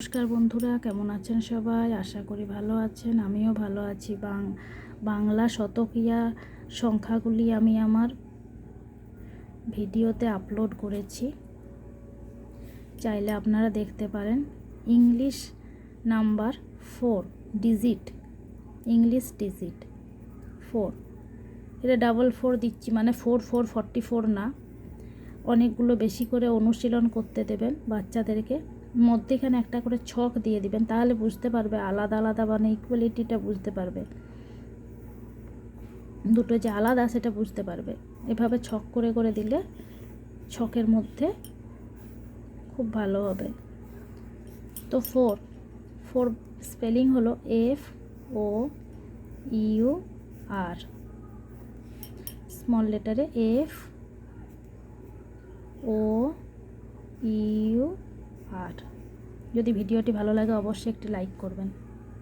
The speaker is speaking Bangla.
নমস্কার বন্ধুরা, কেমন আছেন সবাই? আশা করি ভালো আছেন। আমিও ভালো আছি। বাংলা শতকিয়া সংখ্যাগুলি আমি আমার ভিডিওতে আপলোড করেছি, চাইলে আপনারা দেখতে পারেন। English number 4 digit, English digit 4, এটা 4 দিচ্ছি, মানে 44 না। অনেকগুলো বেশি করে অনুশীলন করতে দেবেন বাচ্চাদেরকে। মধ্যেখানে একটা করে ছক দিয়ে দিবেন, তাহলে বুঝতে পারবে আলাদা আলাদা, মানে ইকুয়ালিটিটা বুঝতে পারবে, দুটো যে আলাদা সেটা বুঝতে পারবে। এভাবে ছক করে করে দিলে ছকের মধ্যে খুব ভালো হবে। তো ফোর স্পেলিং হলো FOUR, স্মল লেটারে FOUR। যদি ভিডিওটি ভালো লাগে অবশ্যই একটি লাইক করবেন।